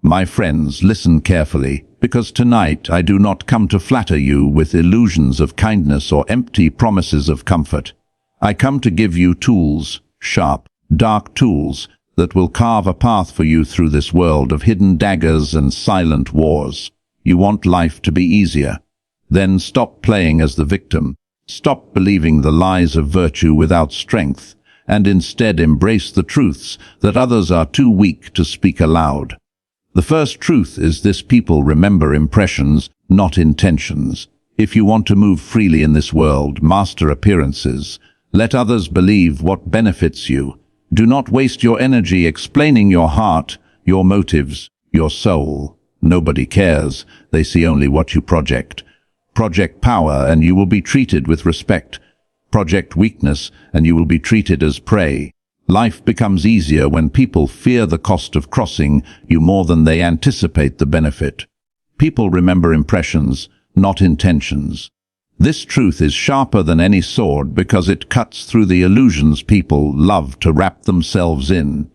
My friends, listen carefully, because tonight I do not come to flatter you with illusions of kindness or empty promises of comfort. I come to give you tools, sharp, dark tools, that will carve a path for you through this world of hidden daggers and silent wars. You want life to be easier? Then stop playing as the victim. Stop believing the lies of virtue without strength, and instead embrace the truths that others are too weak to speak aloud. The first truth is this: people remember impressions, not intentions. If you want to move freely in this world, master appearances. Let others believe what benefits you. Do not waste your energy explaining your heart, your motives, your soul. Nobody cares. They see only what you project. Project power and you will be treated with respect. Project weakness and you will be treated as prey. Life becomes easier when people fear the cost of crossing you more than they anticipate the benefit. People remember impressions, not intentions. This truth is sharper than any sword because it cuts through the illusions people love to wrap themselves in.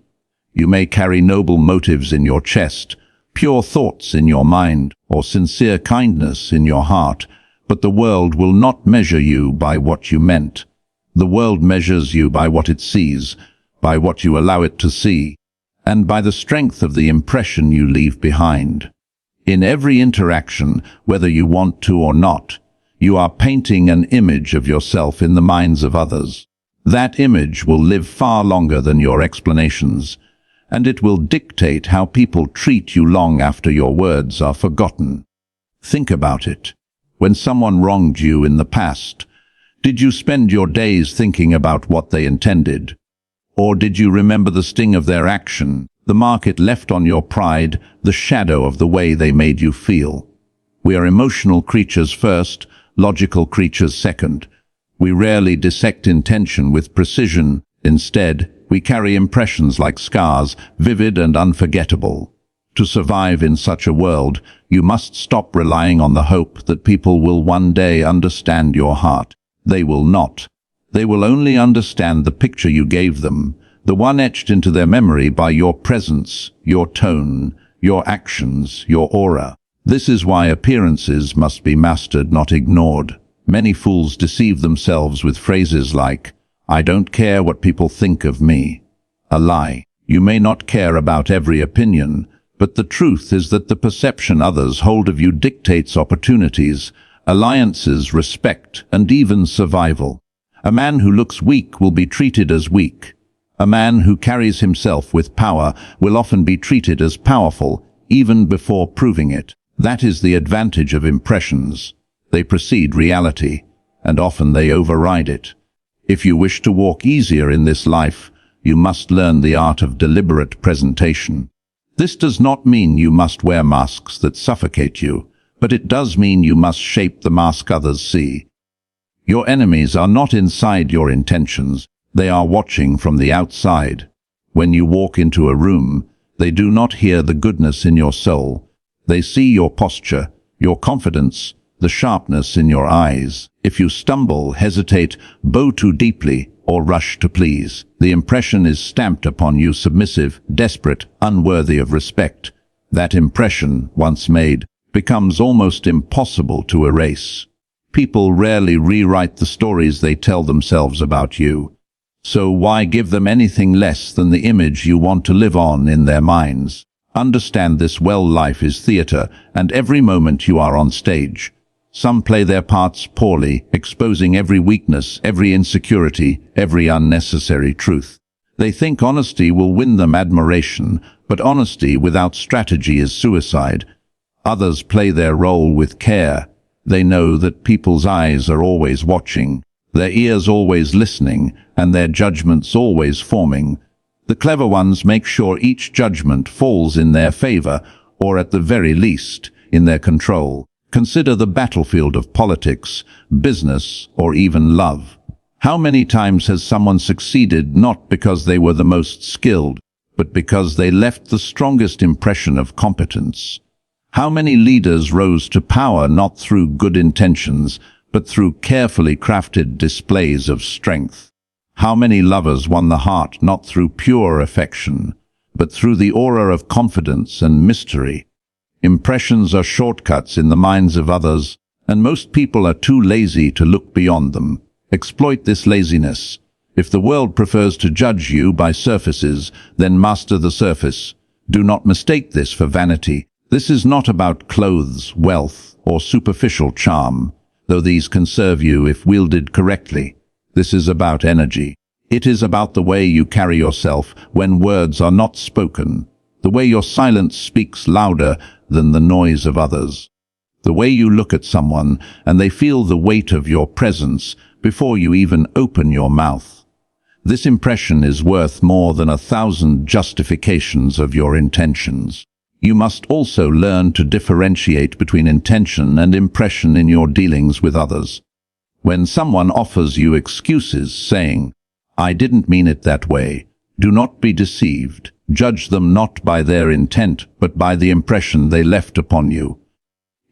You may carry noble motives in your chest, pure thoughts in your mind, or sincere kindness in your heart, but the world will not measure you by what you meant. The world measures you by what it sees, by what you allow it to see, and by the strength of the impression you leave behind. In every interaction, whether you want to or not, you are painting an image of yourself in the minds of others. That image will live far longer than your explanations, and it will dictate how people treat you long after your words are forgotten. Think about it. When someone wronged you in the past, did you spend your days thinking about what they intended? Or did you remember the sting of their action, the mark it left on your pride, the shadow of the way they made you feel? We are emotional creatures first, logical creatures second. We rarely dissect intention with precision. Instead, we carry impressions like scars, vivid and unforgettable. To survive in such a world, you must stop relying on the hope that people will one day understand your heart. They will not. They will only understand the picture you gave them, the one etched into their memory by your presence, your tone, your actions, your aura. This is why appearances must be mastered, not ignored. Many fools deceive themselves with phrases like, "I don't care what people think of me." A lie. You may not care about every opinion, but the truth is that the perception others hold of you dictates opportunities, alliances, respect, and even survival. A man who looks weak will be treated as weak. A man who carries himself with power will often be treated as powerful, even before proving it. That is the advantage of impressions. They precede reality, and often they override it. If you wish to walk easier in this life, you must learn the art of deliberate presentation. This does not mean you must wear masks that suffocate you, but it does mean you must shape the mask others see. Your enemies are not inside your intentions, they are watching from the outside. When you walk into a room, they do not hear the goodness in your soul. They see your posture, your confidence, the sharpness in your eyes. If you stumble, hesitate, bow too deeply, or rush to please, the impression is stamped upon you: submissive, desperate, unworthy of respect. That impression, once made, becomes almost impossible to erase. People rarely rewrite the stories they tell themselves about you. So why give them anything less than the image you want to live on in their minds? Understand this well: life is theater, and every moment you are on stage. Some play their parts poorly, exposing every weakness, every insecurity, every unnecessary truth. They think honesty will win them admiration, but honesty without strategy is suicide. Others play their role with care. They know that people's eyes are always watching, their ears always listening, and their judgments always forming. The clever ones make sure each judgment falls in their favor, or at the very least, in their control. Consider the battlefield of politics, business, or even love. How many times has someone succeeded not because they were the most skilled, but because they left the strongest impression of competence? How many leaders rose to power not through good intentions, but through carefully crafted displays of strength? How many lovers won the heart not through pure affection, but through the aura of confidence and mystery. Impressions are shortcuts in the minds of others, and most people are too lazy to look beyond them. Exploit this laziness. If the world prefers to judge you by surfaces, then master the surface. Do not mistake this for vanity. This is not about clothes, wealth, or superficial charm, though these can serve you if wielded correctly. This is about energy. It is about the way you carry yourself when words are not spoken, the way your silence speaks louder than the noise of others, the way you look at someone and they feel the weight of your presence before you even open your mouth. This impression is worth more than 1,000 justifications of your intentions. You must also learn to differentiate between intention and impression in your dealings with others. When someone offers you excuses saying, "I didn't mean it that way," do not be deceived. Judge them not by their intent, but by the impression they left upon you.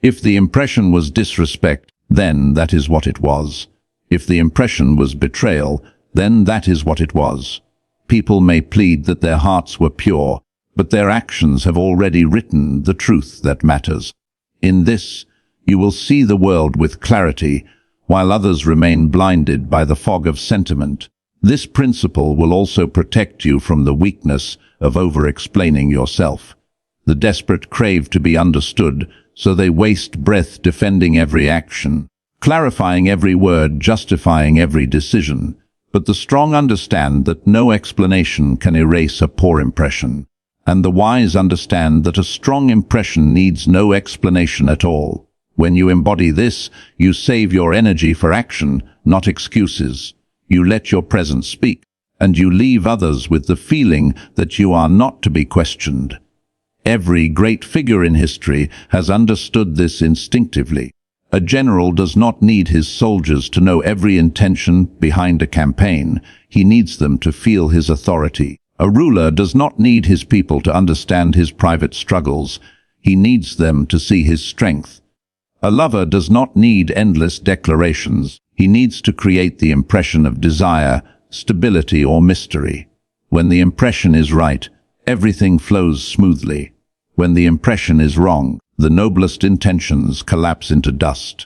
If the impression was disrespect, then that is what it was. If the impression was betrayal, then that is what it was. People may plead that their hearts were pure, but their actions have already written the truth that matters. In this, you will see the world with clarity, while others remain blinded by the fog of sentiment. This principle will also protect you from the weakness of over-explaining yourself. The desperate crave to be understood, so they waste breath defending every action, clarifying every word, justifying every decision. But the strong understand that no explanation can erase a poor impression, and the wise understand that a strong impression needs no explanation at all. When you embody this, you save your energy for action, not excuses. You let your presence speak, and you leave others with the feeling that you are not to be questioned. Every great figure in history has understood this instinctively. A general does not need his soldiers to know every intention behind a campaign. He needs them to feel his authority. A ruler does not need his people to understand his private struggles. He needs them to see his strength. A lover does not need endless declarations. He needs to create the impression of desire, stability, or mystery. When the impression is right, everything flows smoothly. When the impression is wrong, the noblest intentions collapse into dust.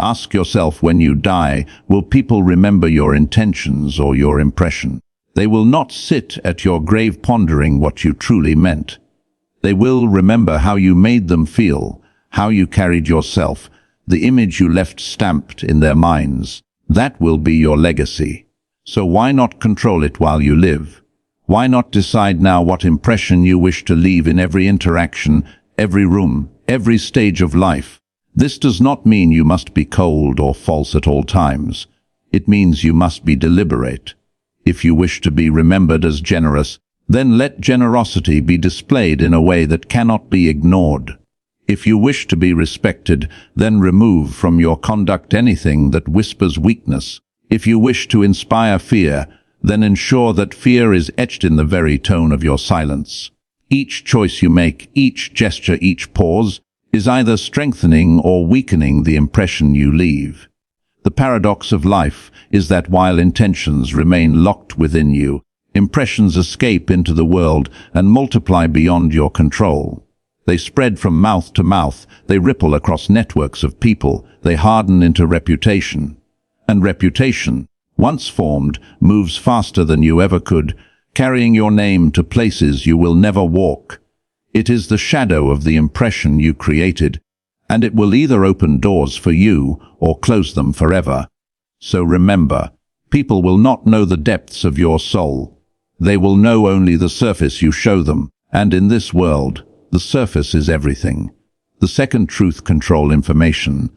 Ask yourself, when you die, will people remember your intentions or your impression? They will not sit at your grave pondering what you truly meant. They will remember how you made them feel, how you carried yourself, the image you left stamped in their minds. That will be your legacy. So why not control it while you live? Why not decide now what impression you wish to leave in every interaction, every room, every stage of life? This does not mean you must be cold or false at all times. It means you must be deliberate. If you wish to be remembered as generous, then let generosity be displayed in a way that cannot be ignored. If you wish to be respected, then remove from your conduct anything that whispers weakness. If you wish to inspire fear, then ensure that fear is etched in the very tone of your silence. Each choice you make, each gesture, each pause, is either strengthening or weakening the impression you leave. The paradox of life is that while intentions remain locked within you, impressions escape into the world and multiply beyond your control. They spread from mouth to mouth, they ripple across networks of people, they harden into reputation. And reputation, once formed, moves faster than you ever could, carrying your name to places you will never walk. It is the shadow of the impression you created, and it will either open doors for you or close them forever. So remember, people will not know the depths of your soul. They will know only the surface you show them, and in this world, the surface is everything. The second truth: control information.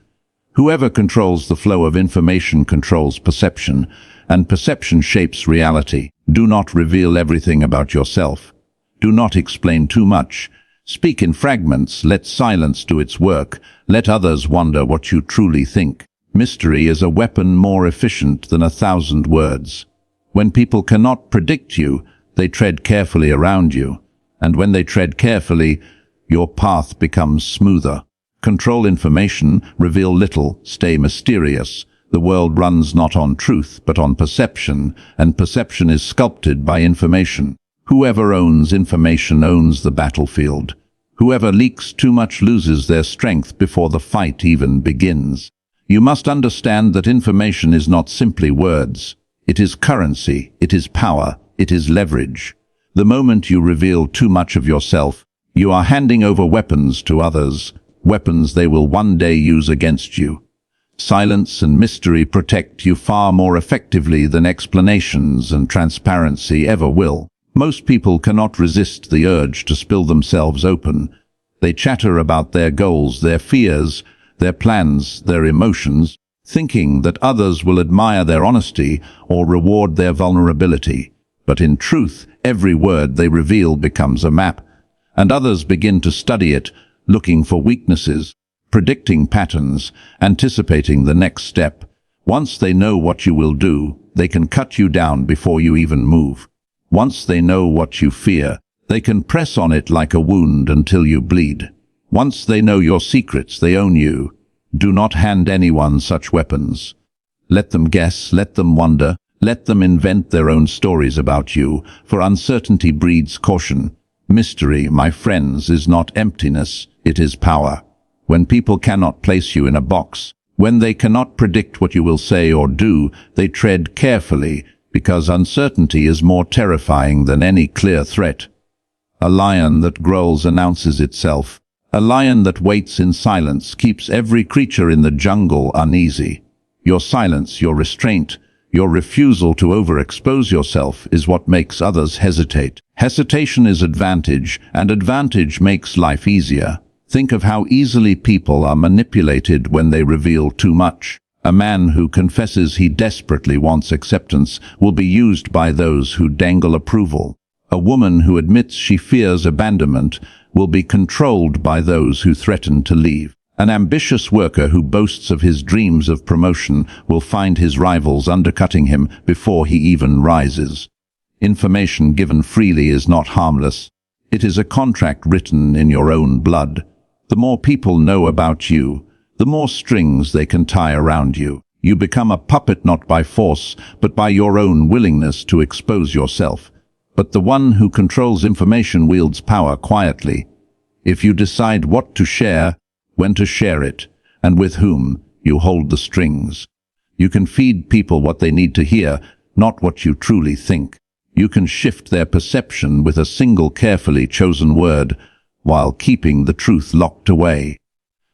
Whoever controls the flow of information controls perception, and perception shapes reality. Do not reveal everything about yourself. Do not explain too much. Speak in fragments, let silence do its work, let others wonder what you truly think. Mystery is a weapon more efficient than 1,000 words. When people cannot predict you, they tread carefully around you. And when they tread carefully, your path becomes smoother. Control information, reveal little, stay mysterious. The world runs not on truth, but on perception, and perception is sculpted by information. Whoever owns information owns the battlefield. Whoever leaks too much loses their strength before the fight even begins. You must understand that information is not simply words. It is currency, it is power, it is leverage. The moment you reveal too much of yourself, you are handing over weapons to others, weapons they will one day use against you. Silence and mystery protect you far more effectively than explanations and transparency ever will. Most people cannot resist the urge to spill themselves open. They chatter about their goals, their fears, their plans, their emotions, thinking that others will admire their honesty or reward their vulnerability. But in truth, every word they reveal becomes a map, and others begin to study it, looking for weaknesses, predicting patterns, anticipating the next step. Once they know what you will do, they can cut you down before you even move. Once they know what you fear, they can press on it like a wound until you bleed. Once they know your secrets, they own you. Do not hand anyone such weapons. Let them guess, let them wonder, let them invent their own stories about you, for uncertainty breeds caution. Mystery, my friends, is not emptiness, it is power. When people cannot place you in a box, when they cannot predict what you will say or do, they tread carefully, because uncertainty is more terrifying than any clear threat. A lion that growls announces itself. A lion that waits in silence keeps every creature in the jungle uneasy. Your silence, your restraint, your refusal to overexpose yourself is what makes others hesitate. Hesitation is advantage, and advantage makes life easier. Think of how easily people are manipulated when they reveal too much. A man who confesses he desperately wants acceptance will be used by those who dangle approval. A woman who admits she fears abandonment will be controlled by those who threaten to leave. An ambitious worker who boasts of his dreams of promotion will find his rivals undercutting him before he even rises. Information given freely is not harmless. It is a contract written in your own blood. The more people know about you, the more strings they can tie around you. You become a puppet not by force, but by your own willingness to expose yourself. But the one who controls information wields power quietly. If you decide what to share, when to share it, and with whom, you hold the strings. You can feed people what they need to hear, not what you truly think. You can shift their perception with a single carefully chosen word, while keeping the truth locked away.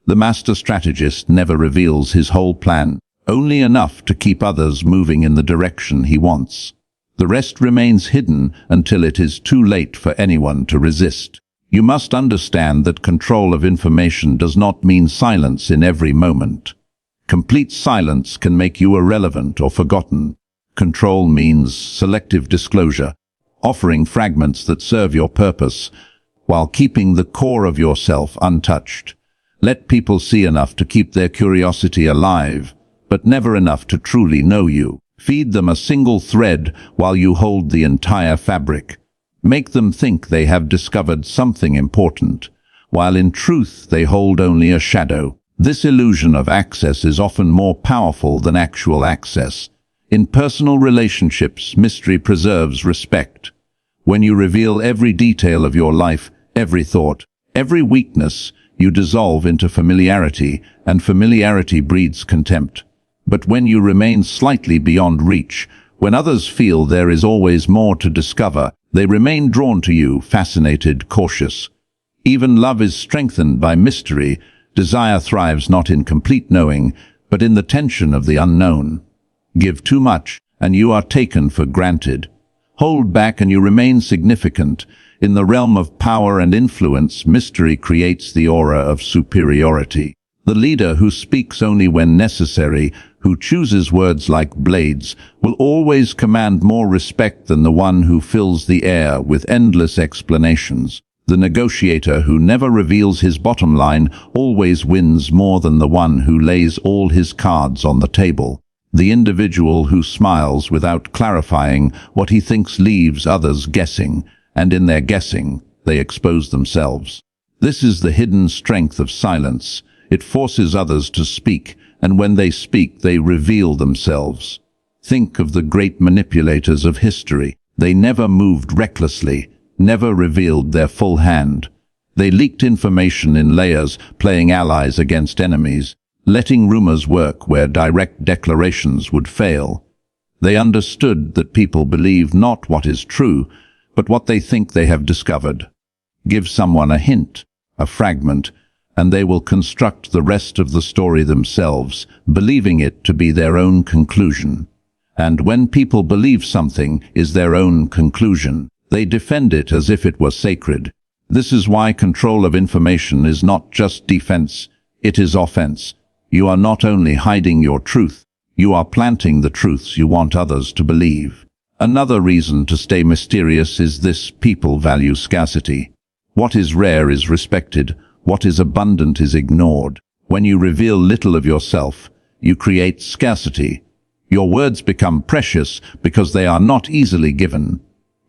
The master strategist never reveals his whole plan, only enough to keep others moving in the direction he wants. The rest remains hidden until it is too late for anyone to resist. You must understand that control of information does not mean silence in every moment. Complete silence can make you irrelevant or forgotten. Control means selective disclosure, offering fragments that serve your purpose, while keeping the core of yourself untouched. Let people see enough to keep their curiosity alive, but never enough to truly know you. Feed them a single thread while you hold the entire fabric. Make them think they have discovered something important, while in truth they hold only a shadow. This illusion of access is often more powerful than actual access. In personal relationships, mystery preserves respect. When you reveal every detail of your life, every thought, every weakness, you dissolve into familiarity, and familiarity breeds contempt. But when you remain slightly beyond reach, when others feel there is always more to discover, they remain drawn to you, fascinated, cautious. Even love is strengthened by mystery. Desire thrives not in complete knowing, but in the tension of the unknown. Give too much, and you are taken for granted. Hold back and you remain significant. In the realm of power and influence, mystery creates the aura of superiority. The leader who speaks only when necessary, who chooses words like blades, will always command more respect than the one who fills the air with endless explanations. The negotiator who never reveals his bottom line always wins more than the one who lays all his cards on the table. The individual who smiles without clarifying what he thinks leaves others guessing, and in their guessing, they expose themselves. This is the hidden strength of silence. It forces others to speak, and when they speak, they reveal themselves. Think of the great manipulators of history. They never moved recklessly, never revealed their full hand. They leaked information in layers, playing allies against enemies, letting rumors work where direct declarations would fail. They understood that people believe not what is true, but what they think they have discovered. Give someone a hint, a fragment, and they will construct the rest of the story themselves, believing it to be their own conclusion. And when people believe something is their own conclusion, they defend it as if it were sacred. This is why control of information is not just defense, it is offense. You are not only hiding your truth, you are planting the truths you want others to believe. Another reason to stay mysterious is this: people value scarcity. What is rare is respected, what is abundant is ignored. When you reveal little of yourself, you create scarcity. Your words become precious because they are not easily given.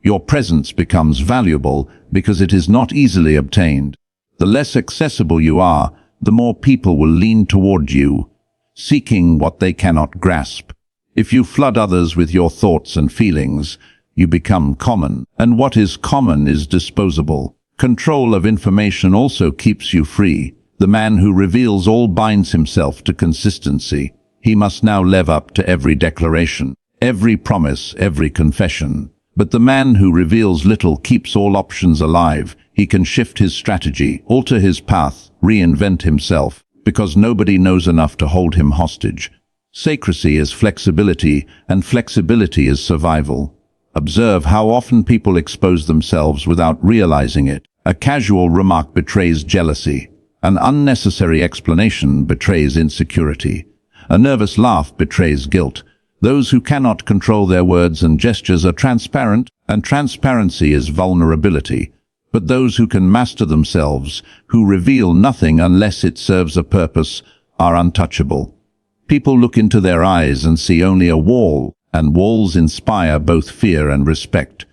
Your presence becomes valuable because it is not easily obtained. The less accessible you are, the more people will lean toward you, seeking what they cannot grasp. If you flood others with your thoughts and feelings, you become common, and what is common is disposable. Control of information also keeps you free. The man who reveals all binds himself to consistency. He must now live up to every declaration, every promise, every confession. But the man who reveals little keeps all options alive. He can shift his strategy, alter his path, reinvent himself, because nobody knows enough to hold him hostage. Secrecy is flexibility, and flexibility is survival. Observe how often people expose themselves without realizing it. A casual remark betrays jealousy. An unnecessary explanation betrays insecurity. A nervous laugh betrays guilt. Those who cannot control their words and gestures are transparent, and transparency is vulnerability. But those who can master themselves, who reveal nothing unless it serves a purpose, are untouchable. People look into their eyes and see only a wall, and walls inspire both fear and respect.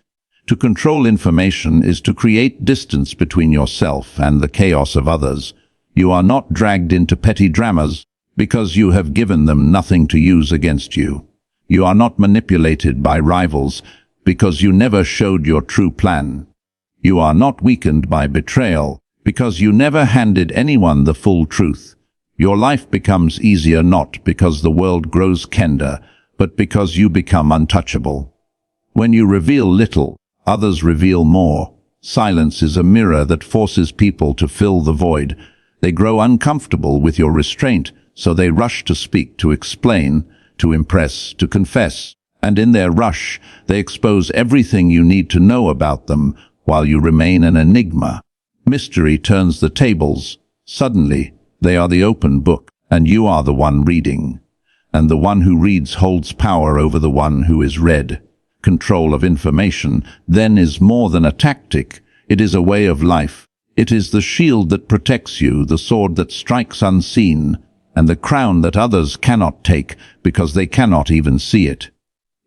To control information is to create distance between yourself and the chaos of others. You are not dragged into petty dramas because you have given them nothing to use against you. You are not manipulated by rivals because you never showed your true plan. You are not weakened by betrayal because you never handed anyone the full truth. Your life becomes easier not because the world grows kinder, but because you become untouchable. When you reveal little, others reveal more. Silence is a mirror that forces people to fill the void. They grow uncomfortable with your restraint, so they rush to speak, to explain, to impress, to confess. And in their rush, they expose everything you need to know about them, while you remain an enigma. Mystery turns the tables. Suddenly, they are the open book, and you are the one reading. And the one who reads holds power over the one who is read. Control of information, then, is more than a tactic. It is a way of life. It is the shield that protects you, the sword that strikes unseen, and the crown that others cannot take because they cannot even see it.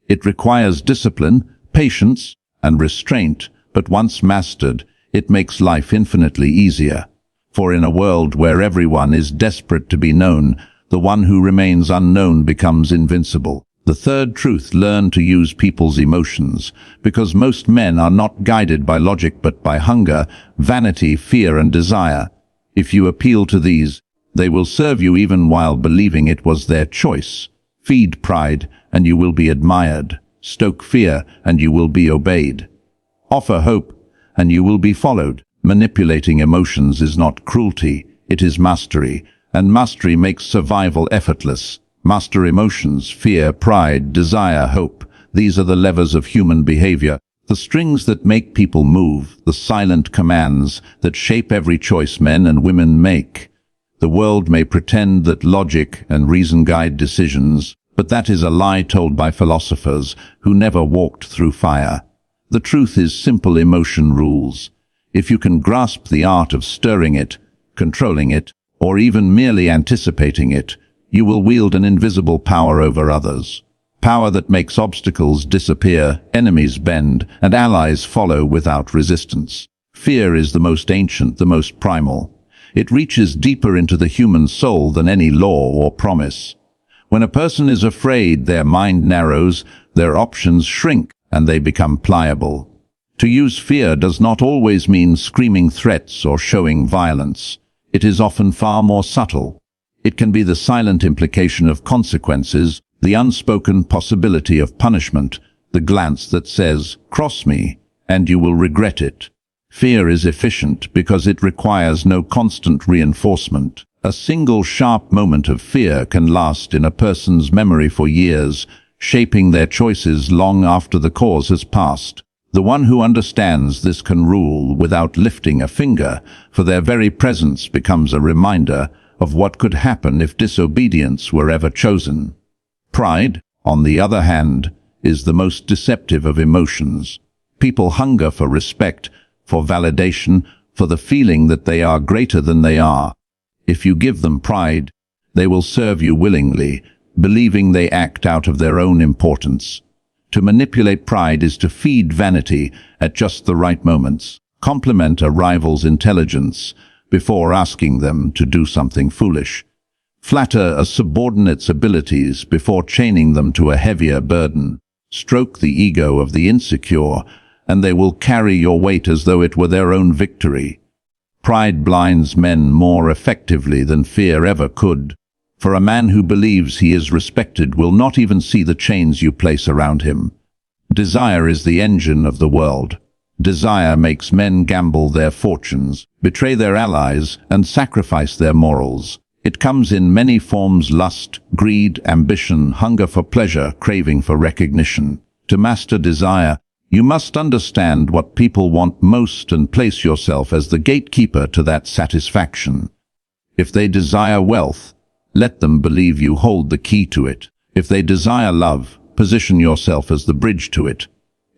It requires discipline, patience, and restraint, but once mastered, it makes life infinitely easier. For in a world where everyone is desperate to be known, the one who remains unknown becomes invincible. The third truth: learn to use people's emotions, because most men are not guided by logic but by hunger, vanity, fear, and desire. If you appeal to these, they will serve you even while believing it was their choice. Feed pride, and you will be admired. Stoke fear, and you will be obeyed. Offer hope, and you will be followed. Manipulating emotions is not cruelty, it is mastery, and mastery makes survival effortless. Master emotions: fear, pride, desire, hope. These are the levers of human behavior, the strings that make people move, the silent commands that shape every choice men and women make. The world may pretend that logic and reason guide decisions, but that is a lie told by philosophers who never walked through fire. The truth is simple: emotion rules. If you can grasp the art of stirring it, controlling it, or even merely anticipating it, you will wield an invisible power over others. Power that makes obstacles disappear, enemies bend, and allies follow without resistance. Fear is the most ancient, the most primal. It reaches deeper into the human soul than any law or promise. When a person is afraid, their mind narrows, their options shrink, and they become pliable. To use fear does not always mean screaming threats or showing violence. It is often far more subtle. It can be the silent implication of consequences, the unspoken possibility of punishment, the glance that says, "Cross me, and you will regret it." Fear is efficient because it requires no constant reinforcement. A single sharp moment of fear can last in a person's memory for years, shaping their choices long after the cause has passed. The one who understands this can rule without lifting a finger, for their very presence becomes a reminder of what could happen if disobedience were ever chosen. Pride, on the other hand, is the most deceptive of emotions. People hunger for respect, for validation, for the feeling that they are greater than they are. If you give them pride, they will serve you willingly, believing they act out of their own importance. To manipulate pride is to feed vanity at just the right moments, compliment a rival's intelligence before asking them to do something foolish, flatter a subordinate's abilities before chaining them to a heavier burden, stroke the ego of the insecure, and they will carry your weight as though it were their own victory. Pride blinds men more effectively than fear ever could, for a man who believes he is respected will not even see the chains you place around him. Desire is the engine of the world. Desire makes men gamble their fortunes, betray their allies, and sacrifice their morals. It comes in many forms: lust, greed, ambition, hunger for pleasure, craving for recognition. To master desire, you must understand what people want most and place yourself as the gatekeeper to that satisfaction. If they desire wealth, let them believe you hold the key to it. If they desire love, position yourself as the bridge to it.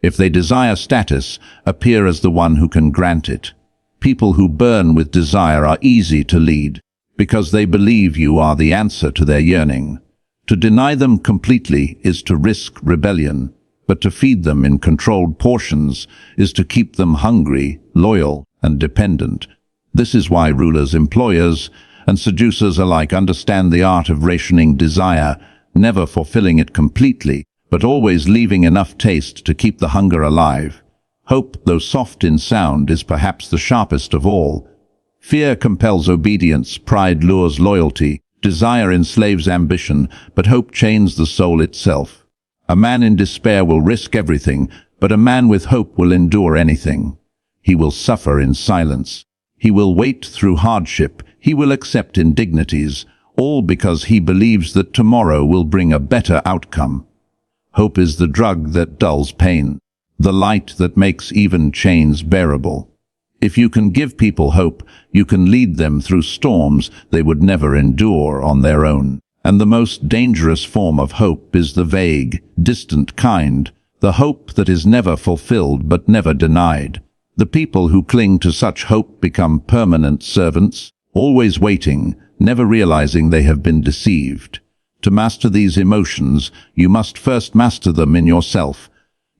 If they desire status, appear as the one who can grant it. People who burn with desire are easy to lead, because they believe you are the answer to their yearning. To deny them completely is to risk rebellion, but to feed them in controlled portions is to keep them hungry, loyal, and dependent. This is why rulers, employers, and seducers alike understand the art of rationing desire, never fulfilling it completely, but always leaving enough taste to keep the hunger alive. Hope, though soft in sound, is perhaps the sharpest of all. Fear compels obedience, pride lures loyalty, desire enslaves ambition, but hope chains the soul itself. A man in despair will risk everything, but a man with hope will endure anything. He will suffer in silence. He will wait through hardship. He will accept indignities, all because he believes that tomorrow will bring a better outcome. Hope is the drug that dulls pain, the light that makes even chains bearable. If you can give people hope, you can lead them through storms they would never endure on their own. And the most dangerous form of hope is the vague, distant kind, the hope that is never fulfilled but never denied. The people who cling to such hope become permanent servants, always waiting, never realizing they have been deceived. To master these emotions, you must first master them in yourself.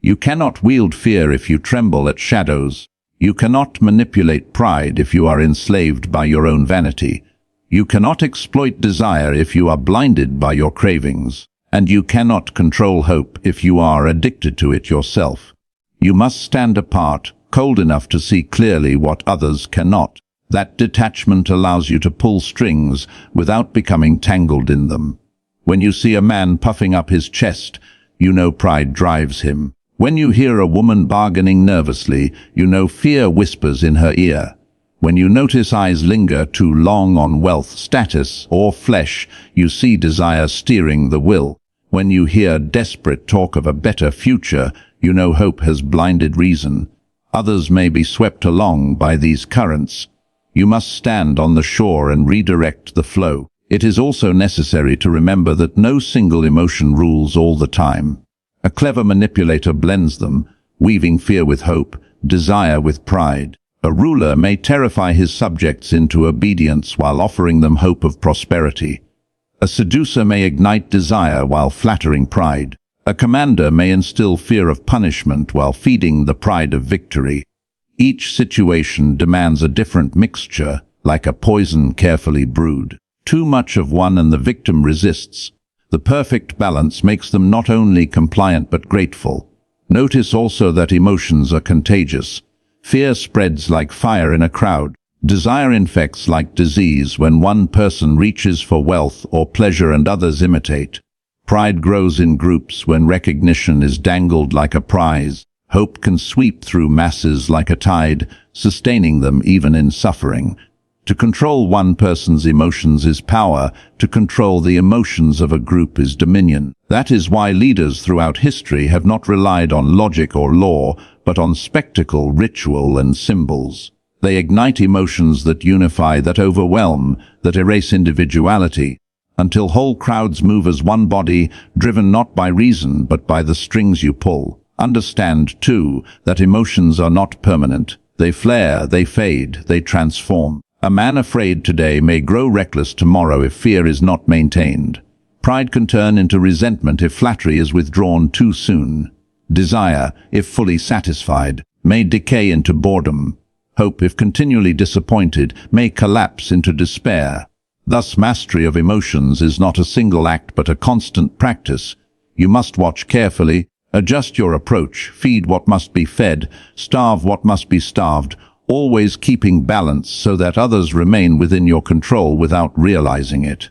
You cannot wield fear if you tremble at shadows. You cannot manipulate pride if you are enslaved by your own vanity. You cannot exploit desire if you are blinded by your cravings. And you cannot control hope if you are addicted to it yourself. You must stand apart, cold enough to see clearly what others cannot. That detachment allows you to pull strings without becoming tangled in them. When you see a man puffing up his chest, you know pride drives him. When you hear a woman bargaining nervously, you know fear whispers in her ear. When you notice eyes linger too long on wealth, status, or flesh, you see desire steering the will. When you hear desperate talk of a better future, you know hope has blinded reason. Others may be swept along by these currents. You must stand on the shore and redirect the flow. It is also necessary to remember that no single emotion rules all the time. A clever manipulator blends them, weaving fear with hope, desire with pride. A ruler may terrify his subjects into obedience while offering them hope of prosperity. A seducer may ignite desire while flattering pride. A commander may instill fear of punishment while feeding the pride of victory. Each situation demands a different mixture, like a poison carefully brewed. Too much of one and the victim resists. The perfect balance makes them not only compliant but grateful. Notice also that emotions are contagious. Fear spreads like fire in a crowd. Desire infects like disease when one person reaches for wealth or pleasure and others imitate. Pride grows in groups when recognition is dangled like a prize. Hope can sweep through masses like a tide, sustaining them even in suffering. To control one person's emotions is power. To control the emotions of a group is dominion. That is why leaders throughout history have not relied on logic or law, but on spectacle, ritual, and symbols. They ignite emotions that unify, that overwhelm, that erase individuality, until whole crowds move as one body, driven not by reason but by the strings you pull. Understand, too, that emotions are not permanent. They flare, they fade, they transform. A man afraid today may grow reckless tomorrow if fear is not maintained. Pride can turn into resentment if flattery is withdrawn too soon. Desire, if fully satisfied, may decay into boredom. Hope, if continually disappointed, may collapse into despair. Thus, mastery of emotions is not a single act but a constant practice. You must watch carefully, adjust your approach, feed what must be fed, starve what must be starved, always keeping balance so that others remain within your control without realizing it.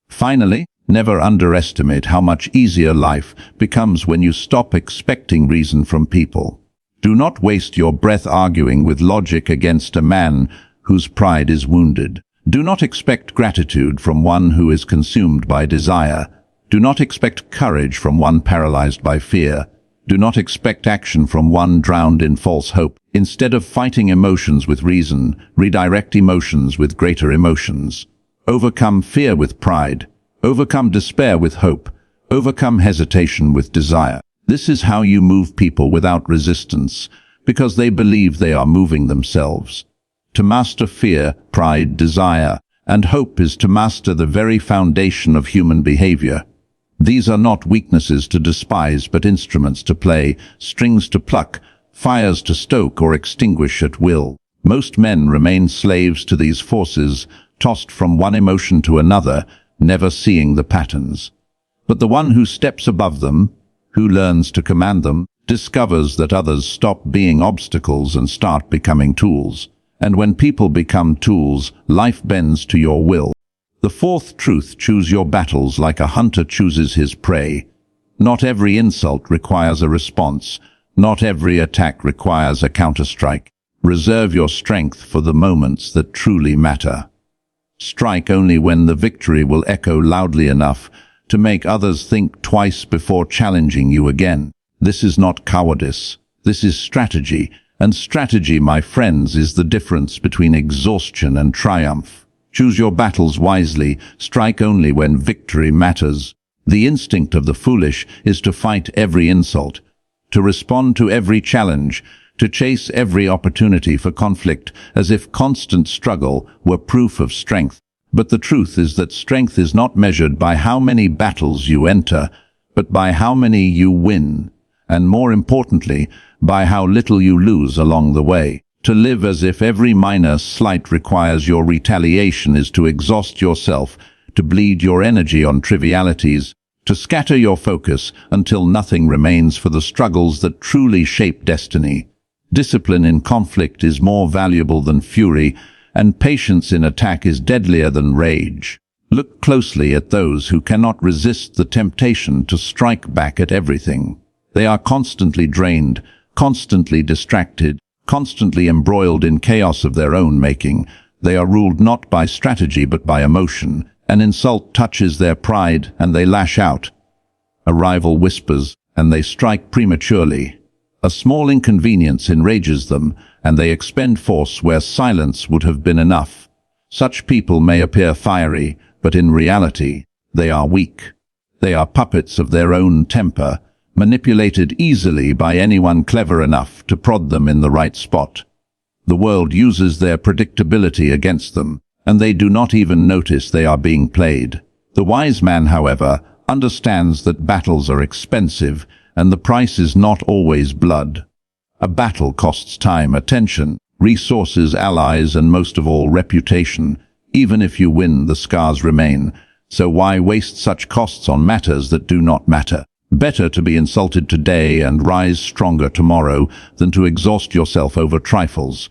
Finally, never underestimate how much easier life becomes when you stop expecting reason from people. Do not waste your breath arguing with logic against a man whose pride is wounded. Do not expect gratitude from one who is consumed by desire. Do not expect courage from one paralyzed by fear. Do not expect action from one drowned in false hope. Instead of fighting emotions with reason, redirect emotions with greater emotions. Overcome fear with pride. Overcome despair with hope. Overcome hesitation with desire. This is how you move people without resistance, because they believe they are moving themselves. To master fear, pride, desire, and hope is to master the very foundation of human behavior. These are not weaknesses to despise but instruments to play, strings to pluck, fires to stoke or extinguish at will. Most men remain slaves to these forces, tossed from one emotion to another, never seeing the patterns. But the one who steps above them, who learns to command them, discovers that others stop being obstacles and start becoming tools. And when people become tools, life bends to your will. The fourth truth: choose your battles like a hunter chooses his prey. Not every insult requires a response. Not every attack requires a counterstrike. Reserve your strength for the moments that truly matter. Strike only when the victory will echo loudly enough to make others think twice before challenging you again. This is not cowardice. This is strategy. And strategy, my friends, is the difference between exhaustion and triumph. Choose your battles wisely. Strike only when victory matters. The instinct of the foolish is to fight every insult, to respond to every challenge, to chase every opportunity for conflict, as if constant struggle were proof of strength. But the truth is that strength is not measured by how many battles you enter, but by how many you win, and more importantly, by how little you lose along the way. To live as if every minor slight requires your retaliation is to exhaust yourself, to bleed your energy on trivialities, to scatter your focus until nothing remains for the struggles that truly shape destiny. Discipline in conflict is more valuable than fury, and patience in attack is deadlier than rage. Look closely at those who cannot resist the temptation to strike back at everything. They are constantly drained, constantly distracted, constantly embroiled in chaos of their own making. They are ruled not by strategy but by emotion. An insult touches their pride and they lash out. A rival whispers and they strike prematurely. A small inconvenience enrages them and they expend force where silence would have been enough. Such people may appear fiery, but in reality, they are weak. They are puppets of their own temper, manipulated easily by anyone clever enough to prod them in the right spot. The world uses their predictability against them, and they do not even notice they are being played. The wise man, however, understands that battles are expensive, and the price is not always blood. A battle costs time, attention, resources, allies, and most of all, reputation. Even if you win, the scars remain. So why waste such costs on matters that do not matter? Better to be insulted today and rise stronger tomorrow than to exhaust yourself over trifles.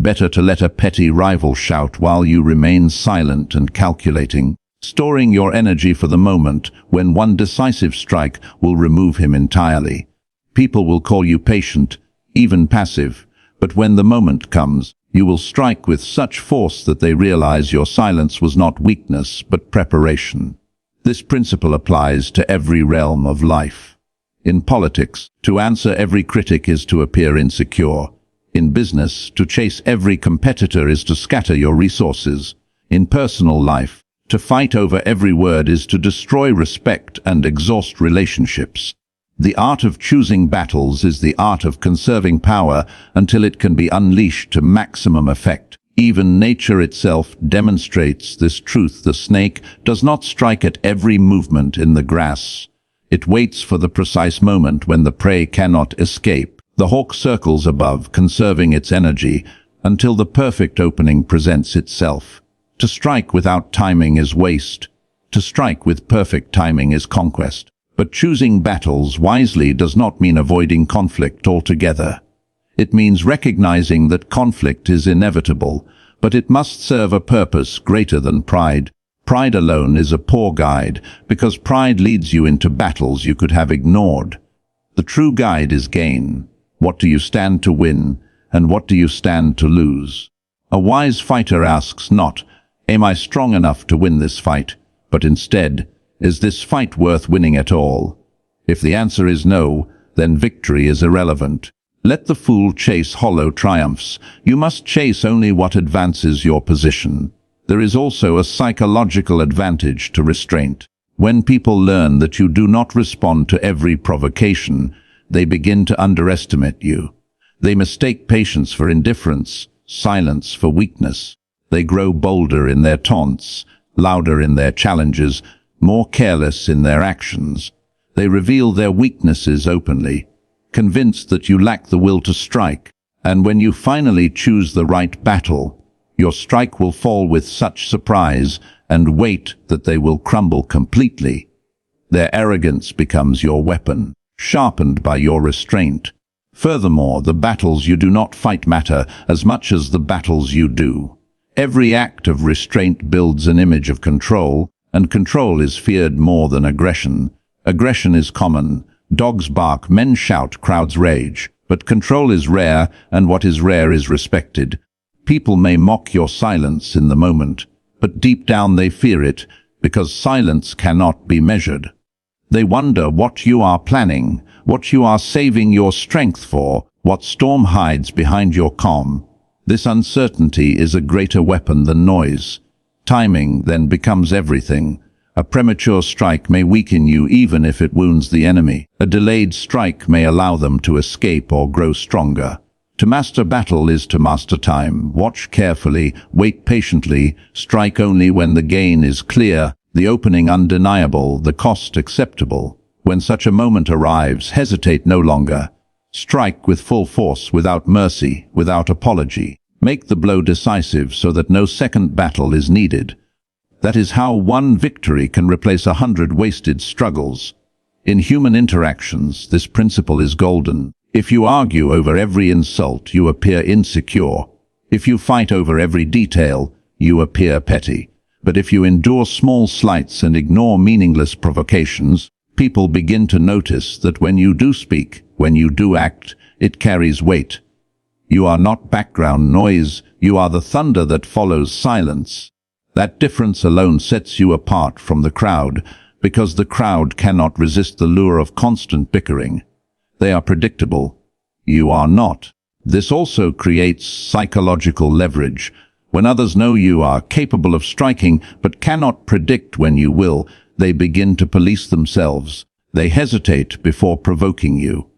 Better to let a petty rival shout while you remain silent and calculating, storing your energy for the moment when one decisive strike will remove him entirely. People will call you patient, even passive, but when the moment comes, you will strike with such force that they realize your silence was not weakness but preparation. This principle applies to every realm of life. In politics, to answer every critic is to appear insecure. In business, to chase every competitor is to scatter your resources. In personal life, to fight over every word is to destroy respect and exhaust relationships. The art of choosing battles is the art of conserving power until it can be unleashed to maximum effect. Even nature itself demonstrates this truth. The snake does not strike at every movement in the grass. It waits for the precise moment when the prey cannot escape. The hawk circles above, conserving its energy, until the perfect opening presents itself. To strike without timing is waste. To strike with perfect timing is conquest. But choosing battles wisely does not mean avoiding conflict altogether. It means recognizing that conflict is inevitable, but it must serve a purpose greater than pride. Pride alone is a poor guide, because pride leads you into battles you could have ignored. The true guide is gain. What do you stand to win, and what do you stand to lose? A wise fighter asks not, am I strong enough to win this fight, but instead, is this fight worth winning at all? If the answer is no, then victory is irrelevant. Let the fool chase hollow triumphs. You must chase only what advances your position. There is also a psychological advantage to restraint. When people learn that you do not respond to every provocation, they begin to underestimate you. They mistake patience for indifference, silence for weakness. They grow bolder in their taunts, louder in their challenges, more careless in their actions. They reveal their weaknesses openly, convinced that you lack the will to strike. And when you finally choose the right battle, your strike will fall with such surprise and weight that they will crumble completely. Their arrogance becomes your weapon, sharpened by your restraint. Furthermore, the battles you do not fight matter as much as the battles you do. Every act of restraint builds an image of control, and control is feared more than aggression. Aggression is common. Dogs bark, men shout, crowds rage. But control is rare, and what is rare is respected. People may mock your silence in the moment, but deep down they fear it, because silence cannot be measured. They wonder what you are planning, what you are saving your strength for, what storm hides behind your calm. This uncertainty is a greater weapon than noise. Timing then becomes everything. A premature strike may weaken you even if it wounds the enemy. A delayed strike may allow them to escape or grow stronger. To master battle is to master time. Watch carefully, wait patiently, strike only when the gain is clear, the opening undeniable, the cost acceptable. When such a moment arrives, hesitate no longer. Strike with full force, without mercy, without apology. Make the blow decisive so that no second battle is needed. That is how one victory can replace 100 wasted struggles. In human interactions, this principle is golden. If you argue over every insult, you appear insecure. If you fight over every detail, you appear petty. But if you endure small slights and ignore meaningless provocations, people begin to notice that when you do speak, when you do act, it carries weight. You are not background noise, you are the thunder that follows silence. That difference alone sets you apart from the crowd, because the crowd cannot resist the lure of constant bickering. They are predictable. You are not. This also creates psychological leverage. When others know you are capable of striking but cannot predict when you will, they begin to police themselves. They hesitate before provoking you.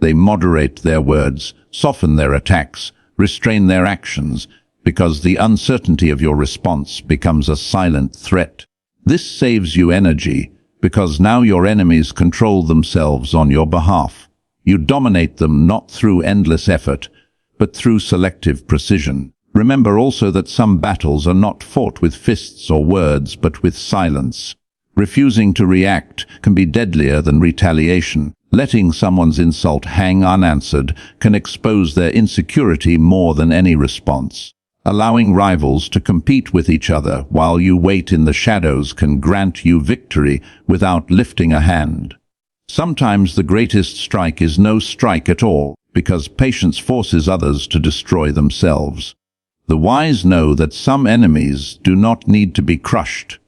They moderate their words, soften their attacks, restrain their actions, because the uncertainty of your response becomes a silent threat. This saves you energy, because now your enemies control themselves on your behalf. You dominate them not through endless effort, but through selective precision. Remember also that some battles are not fought with fists or words, but with silence. Refusing to react can be deadlier than retaliation. Letting someone's insult hang unanswered can expose their insecurity more than any response. Allowing rivals to compete with each other while you wait in the shadows can grant you victory without lifting a hand. Sometimes the greatest strike is no strike at all, because patience forces others to destroy themselves. The wise know that some enemies do not need to be crushed.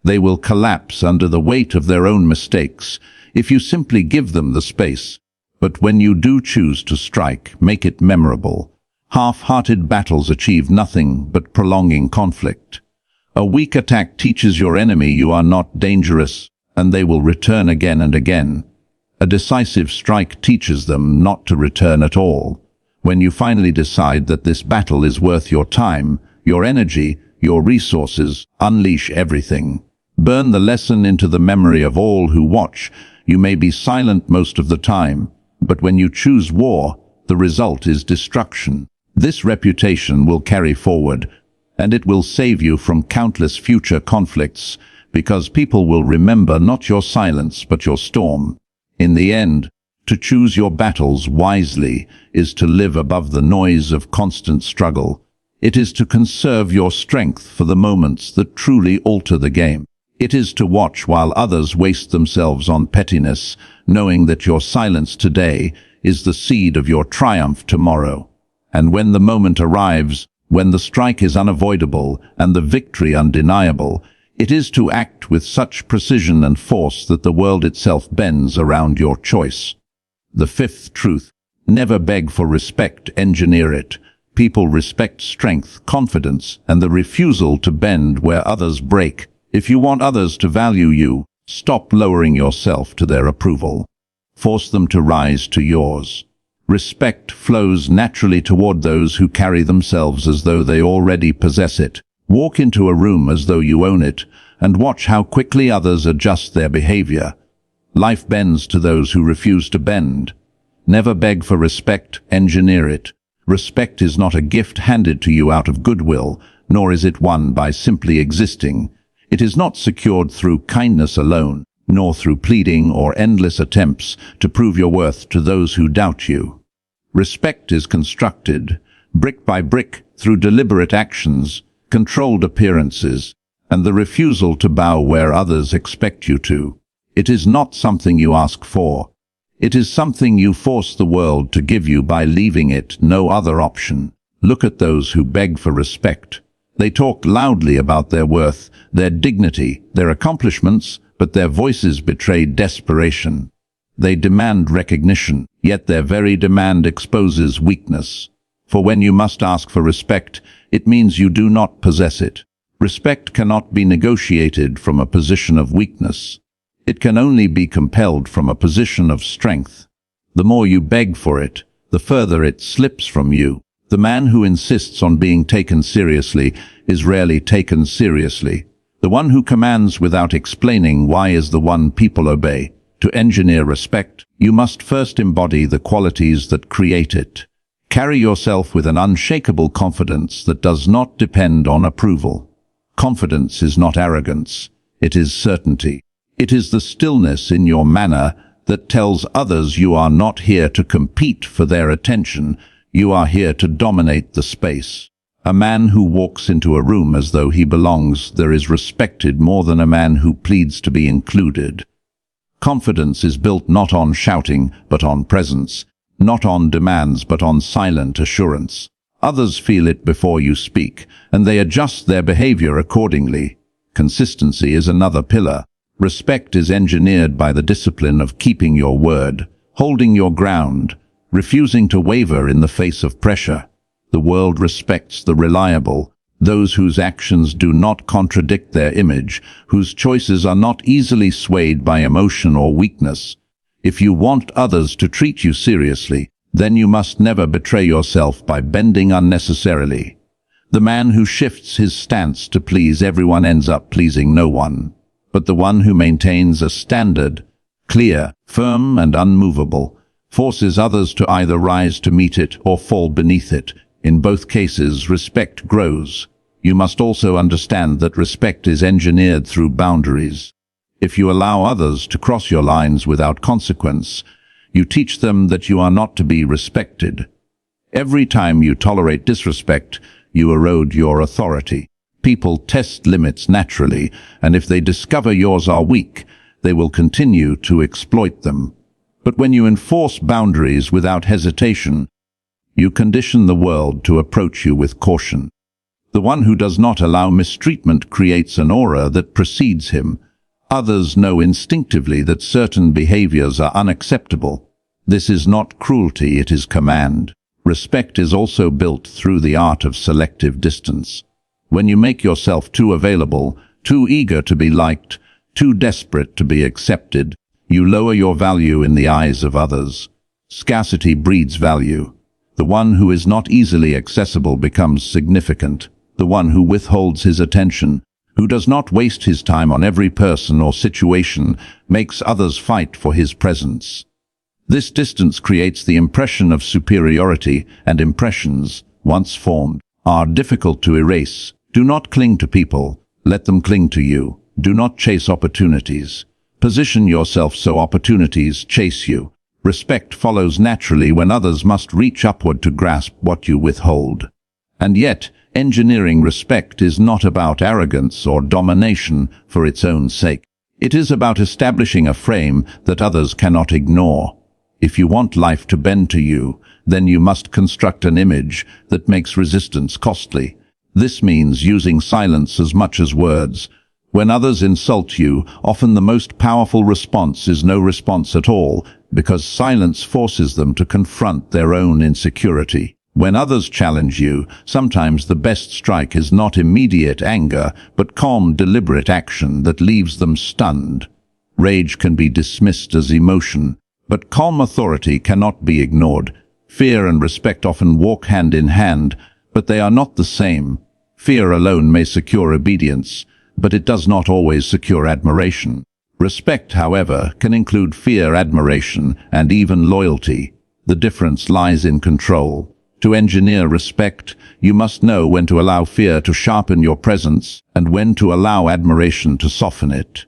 They will collapse under the weight of their own mistakes if you simply give them the space. But when you do choose to strike, make it memorable. Half-hearted battles achieve nothing but prolonging conflict. A weak attack teaches your enemy you are not dangerous, and they will return again and again. A decisive strike teaches them not to return at all. When you finally decide that this battle is worth your time, your energy, your resources, unleash everything. Burn the lesson into the memory of all who watch. You may be silent most of the time, but when you choose war, the result is destruction. This reputation will carry forward, and it will save you from countless future conflicts, because people will remember not your silence but your storm. In the end, to choose your battles wisely is to live above the noise of constant struggle. It is to conserve your strength for the moments that truly alter the game. It is to watch while others waste themselves on pettiness, knowing that your silence today is the seed of your triumph tomorrow. And when the moment arrives, when the strike is unavoidable and the victory undeniable, it is to act with such precision and force that the world itself bends around your choice. The fifth truth: never beg for respect, engineer it. People respect strength, confidence, and the refusal to bend where others break. If you want others to value you, stop lowering yourself to their approval. Force them to rise to yours. Respect flows naturally toward those who carry themselves as though they already possess it. Walk into a room as though you own it, and watch how quickly others adjust their behavior. Life bends to those who refuse to bend. Never beg for respect, engineer it. Respect is not a gift handed to you out of goodwill, nor is it won by simply existing. It is not secured through kindness alone, nor through pleading or endless attempts to prove your worth to those who doubt you. Respect is constructed, brick by brick, through deliberate actions, controlled appearances, and the refusal to bow where others expect you to. It is not something you ask for. It is something you force the world to give you by leaving it no other option. Look at those who beg for respect. They talk loudly about their worth, their dignity, their accomplishments, but their voices betray desperation. They demand recognition, yet their very demand exposes weakness. For when you must ask for respect, it means you do not possess it. Respect cannot be negotiated from a position of weakness. It can only be compelled from a position of strength. The more you beg for it, the further it slips from you. The man who insists on being taken seriously is rarely taken seriously. The one who commands without explaining why is the one people obey. To engineer respect, you must first embody the qualities that create it. Carry yourself with an unshakable confidence that does not depend on approval. Confidence is not arrogance, it is certainty. It is the stillness in your manner that tells others you are not here to compete for their attention, you are here to dominate the space. A man who walks into a room as though he belongs there is respected more than a man who pleads to be included. Confidence is built not on shouting, but on presence, not on demands, but on silent assurance. Others feel it before you speak, and they adjust their behavior accordingly. Consistency is another pillar. Respect is engineered by the discipline of keeping your word, holding your ground, refusing to waver in the face of pressure. The world respects the reliable, those whose actions do not contradict their image, whose choices are not easily swayed by emotion or weakness. If you want others to treat you seriously, then you must never betray yourself by bending unnecessarily. The man who shifts his stance to please everyone ends up pleasing no one. But the one who maintains a standard, clear, firm, and unmovable, forces others to either rise to meet it or fall beneath it. In both cases, respect grows. You must also understand that respect is engineered through boundaries. If you allow others to cross your lines without consequence, you teach them that you are not to be respected. Every time you tolerate disrespect, you erode your authority. People test limits naturally, and if they discover yours are weak, they will continue to exploit them. But when you enforce boundaries without hesitation, you condition the world to approach you with caution. The one who does not allow mistreatment creates an aura that precedes him. Others know instinctively that certain behaviors are unacceptable. This is not cruelty, it is command. Respect is also built through the art of selective distance. When you make yourself too available, too eager to be liked, too desperate to be accepted, you lower your value in the eyes of others. Scarcity breeds value. The one who is not easily accessible becomes significant. The one who withholds his attention, who does not waste his time on every person or situation, makes others fight for his presence. This distance creates the impression of superiority, and impressions, once formed, are difficult to erase. Do not cling to people, let them cling to you. Do not chase opportunities. Position yourself so opportunities chase you. Respect follows naturally when others must reach upward to grasp what you withhold. And yet, engineering respect is not about arrogance or domination for its own sake. It is about establishing a frame that others cannot ignore. If you want life to bend to you, then you must construct an image that makes resistance costly. This means using silence as much as words. When others insult you, often the most powerful response is no response at all, because silence forces them to confront their own insecurity. When others challenge you, sometimes the best strike is not immediate anger, but calm, deliberate action that leaves them stunned. Rage can be dismissed as emotion, but calm authority cannot be ignored. Fear and respect often walk hand in hand, but they are not the same. Fear alone may secure obedience, but it does not always secure admiration. Respect, however, can include fear, admiration, and even loyalty. The difference lies in control. To engineer respect, you must know when to allow fear to sharpen your presence and when to allow admiration to soften it.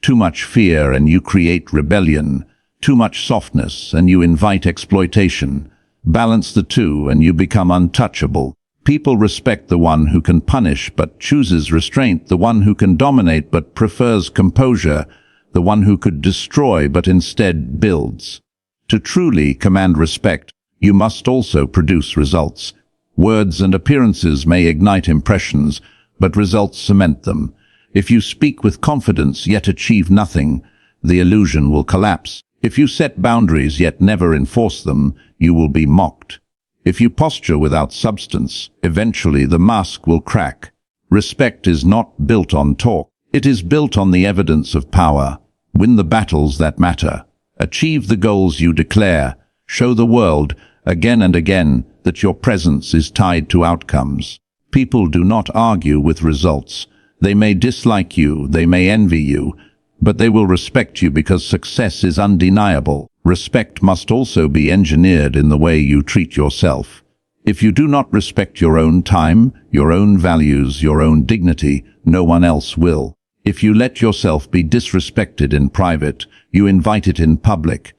Too much fear and you create rebellion. Too much softness and you invite exploitation. Balance the two and you become untouchable. People respect the one who can punish but chooses restraint, the one who can dominate but prefers composure, the one who could destroy but instead builds. To truly command respect, you must also produce results. Words and appearances may ignite impressions, but results cement them. If you speak with confidence yet achieve nothing, the illusion will collapse. If you set boundaries yet never enforce them, you will be mocked. If you posture without substance, eventually the mask will crack. Respect is not built on talk. It is built on the evidence of power. Win the battles that matter. Achieve the goals you declare. Show the world, again and again, that your presence is tied to outcomes. People do not argue with results. They may dislike you, they may envy you, but they will respect you because success is undeniable. Respect must also be engineered in the way you treat yourself. If you do not respect your own time, your own values, your own dignity, no one else will. If you let yourself be disrespected in private, you invite it in public.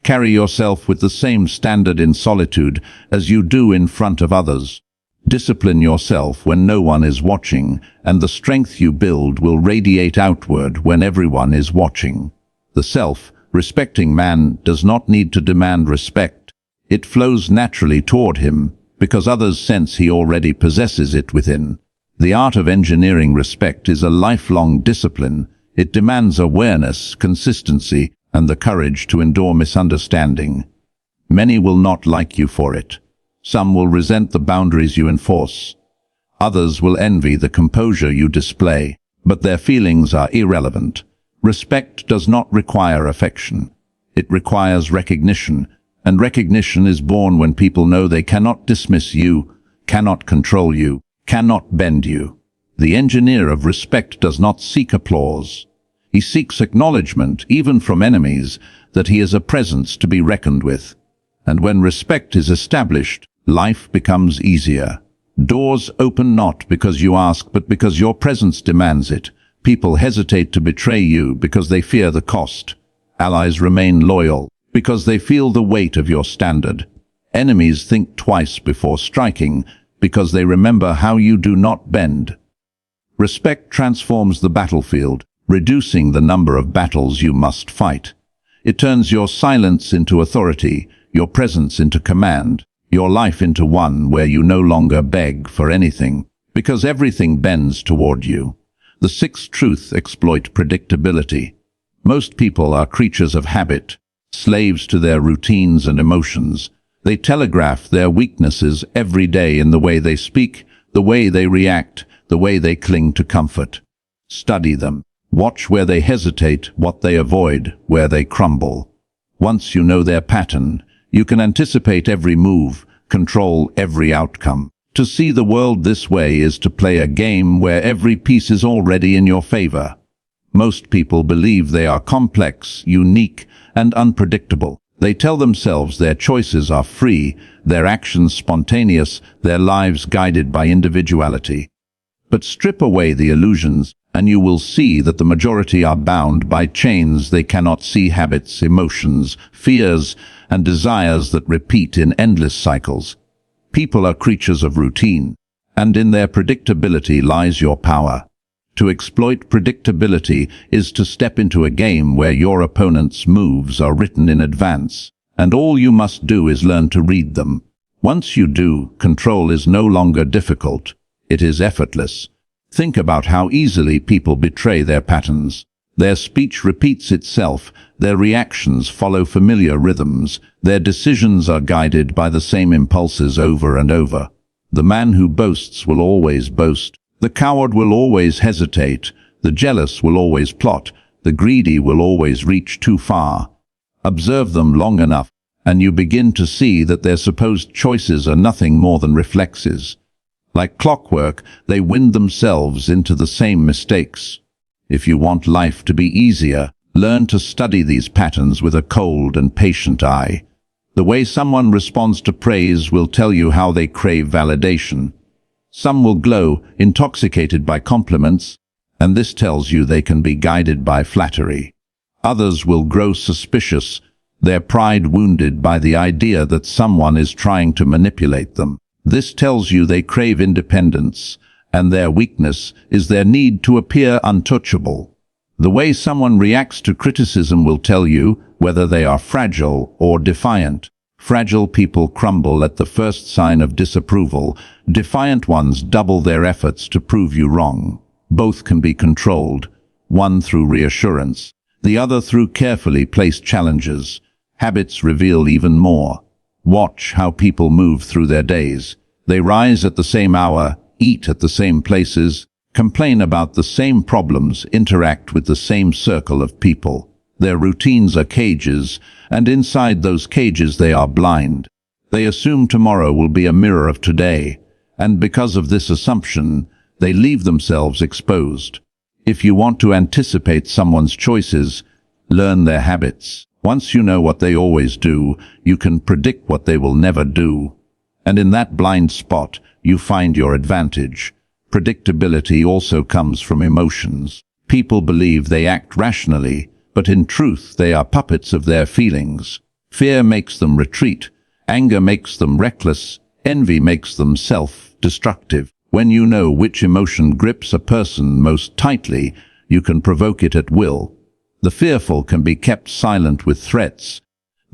Carry yourself with the same standard in solitude as you do in front of others. Discipline yourself when no one is watching, and the strength you build will radiate outward when everyone is watching. The self-respecting man does not need to demand respect. It flows naturally toward him, because others sense he already possesses it within. The art of engineering respect is a lifelong discipline. It demands awareness, consistency, and the courage to endure misunderstanding. Many will not like you for it. Some will resent the boundaries you enforce. Others will envy the composure you display, but their feelings are irrelevant. Respect does not require affection. It requires recognition, and recognition is born when people know they cannot dismiss you, cannot control you, cannot bend you. The engineer of respect does not seek applause. He seeks acknowledgement, even from enemies, that he is a presence to be reckoned with. And when respect is established, life becomes easier. Doors open not because you ask, but because your presence demands it. People hesitate to betray you because they fear the cost. Allies remain loyal because they feel the weight of your standard. Enemies think twice before striking because they remember how you do not bend. Respect transforms the battlefield, reducing the number of battles you must fight. It turns your silence into authority, your presence into command, your life into one where you no longer beg for anything, because everything bends toward you. The sixth truth: exploit predictability. Most people are creatures of habit, slaves to their routines and emotions. They telegraph their weaknesses every day in the way they speak, the way they react, the way they cling to comfort. Study them. Watch where they hesitate, what they avoid, where they crumble. Once you know their pattern, you can anticipate every move, control every outcome. To see the world this way is to play a game where every piece is already in your favor. Most people believe they are complex, unique, and unpredictable. They tell themselves their choices are free, their actions spontaneous, their lives guided by individuality. But strip away the illusions, and you will see that the majority are bound by chains they cannot see: habits, emotions, fears, and desires that repeat in endless cycles. People are creatures of routine, and in their predictability lies your power. To exploit predictability is to step into a game where your opponent's moves are written in advance, and all you must do is learn to read them. Once you do, control is no longer difficult. It is effortless. Think about how easily people betray their patterns. Their speech repeats itself, their reactions follow familiar rhythms, their decisions are guided by the same impulses over and over. The man who boasts will always boast. The coward will always hesitate. The jealous will always plot. The greedy will always reach too far. Observe them long enough, and you begin to see that their supposed choices are nothing more than reflexes. Like clockwork, they wind themselves into the same mistakes. If you want life to be easier, learn to study these patterns with a cold and patient eye. The way someone responds to praise will tell you how they crave validation. Some will glow, intoxicated by compliments, and this tells you they can be guided by flattery. Others will grow suspicious, their pride wounded by the idea that someone is trying to manipulate them. This tells you they crave independence, and their weakness is their need to appear untouchable. The way someone reacts to criticism will tell you whether they are fragile or defiant. Fragile people crumble at the first sign of disapproval. Defiant ones double their efforts to prove you wrong. Both can be controlled, one through reassurance, the other through carefully placed challenges. Habits reveal even more. Watch how people move through their days. They rise at the same hour, eat at the same places, complain about the same problems, interact with the same circle of people. Their routines are cages, and inside those cages they are blind. They assume tomorrow will be a mirror of today, and because of this assumption, they leave themselves exposed. If you want to anticipate someone's choices, learn their habits. Once you know what they always do, you can predict what they will never do. And in that blind spot, you find your advantage. Predictability also comes from emotions. People believe they act rationally, but in truth they are puppets of their feelings. Fear makes them retreat. Anger makes them reckless. Envy makes them self-destructive. When you know which emotion grips a person most tightly, you can provoke it at will. The fearful can be kept silent with threats.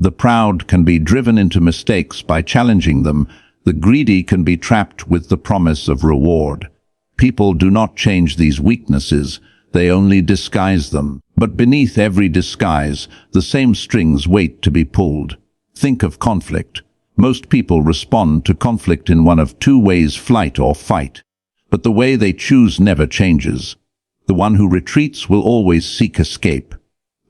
The proud can be driven into mistakes by challenging them. The greedy can be trapped with the promise of reward. People do not change these weaknesses, they only disguise them. But beneath every disguise, the same strings wait to be pulled. Think of conflict. Most people respond to conflict in one of two ways: flight or fight. But the way they choose never changes. The one who retreats will always seek escape.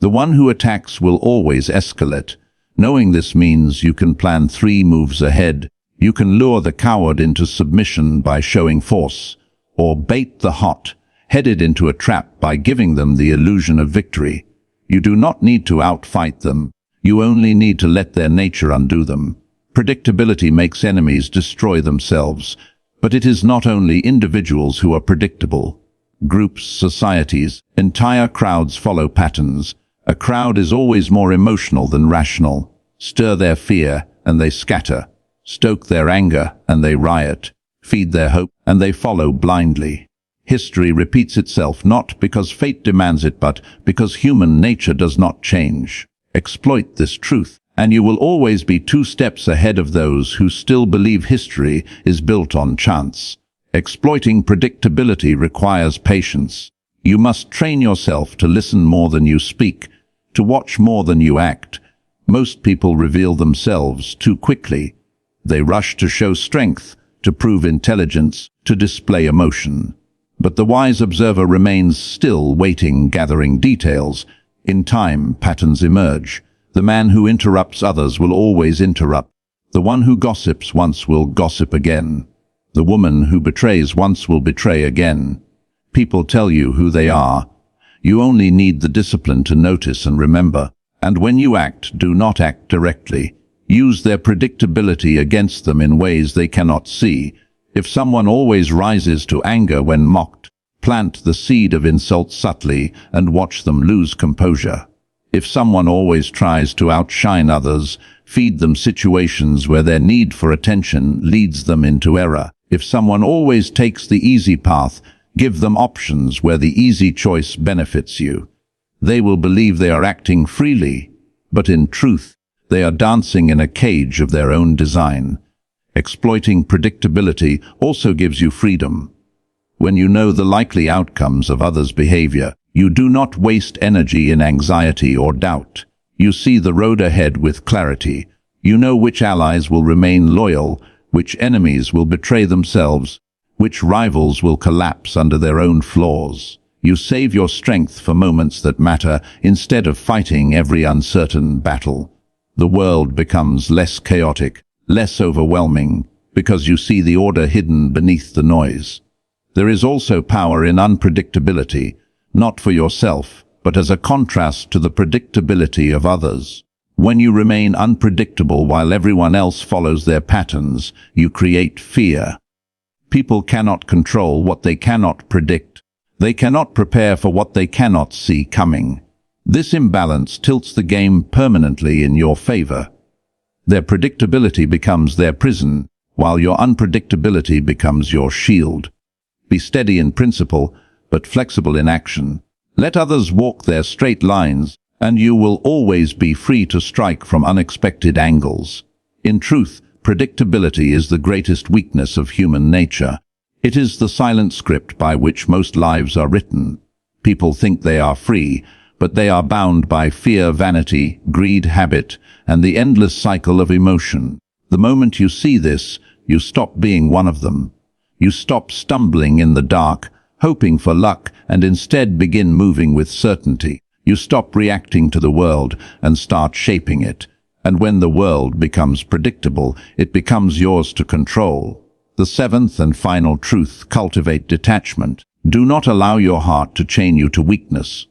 The one who attacks will always escalate. Knowing this means you can plan 3 moves ahead. You can lure the coward into submission by showing force, or bait the hot, headed into a trap by giving them the illusion of victory. You do not need to outfight them. You only need to let their nature undo them. Predictability makes enemies destroy themselves. But it is not only individuals who are predictable. Groups, societies, entire crowds follow patterns. A crowd is always more emotional than rational. Stir their fear, and they scatter. Stoke their anger, and they riot. Feed their hope, and they follow blindly. History repeats itself not because fate demands it, but because human nature does not change. Exploit this truth, and you will always be 2 steps ahead of those who still believe history is built on chance. Exploiting predictability requires patience. You must train yourself to listen more than you speak, to watch more than you act. Most people reveal themselves too quickly. They rush to show strength, to prove intelligence, to display emotion. But the wise observer remains still, waiting, gathering details. In time, patterns emerge. The man who interrupts others will always interrupt. The one who gossips once will gossip again. The woman who betrays once will betray again. People tell you who they are. You only need the discipline to notice and remember. And when you act, do not act directly. Use their predictability against them in ways they cannot see. If someone always rises to anger when mocked, plant the seed of insult subtly and watch them lose composure. If someone always tries to outshine others, feed them situations where their need for attention leads them into error. If someone always takes the easy path, give them options where the easy choice benefits you. They will believe they are acting freely, but in truth, they are dancing in a cage of their own design. Exploiting predictability also gives you freedom. When you know the likely outcomes of others' behavior, you do not waste energy in anxiety or doubt. You see the road ahead with clarity. You know which allies will remain loyal, which enemies will betray themselves, which rivals will collapse under their own flaws. You save your strength for moments that matter instead of fighting every uncertain battle. The world becomes less chaotic, less overwhelming, because you see the order hidden beneath the noise. There is also power in unpredictability, not for yourself, but as a contrast to the predictability of others. When you remain unpredictable while everyone else follows their patterns, you create fear. People cannot control what they cannot predict. They cannot prepare for what they cannot see coming. This imbalance tilts the game permanently in your favor. Their predictability becomes their prison, while your unpredictability becomes your shield. Be steady in principle, but flexible in action. Let others walk their straight lines, and you will always be free to strike from unexpected angles. In truth, predictability is the greatest weakness of human nature. It is the silent script by which most lives are written. People think they are free, but they are bound by fear, vanity, greed, habit, and the endless cycle of emotion. The moment you see this, you stop being one of them. You stop stumbling in the dark, hoping for luck, and instead begin moving with certainty. You stop reacting to the world and start shaping it. And when the world becomes predictable, it becomes yours to control. The 7th and final truth: cultivate detachment. Do not allow your heart to chain you to weakness.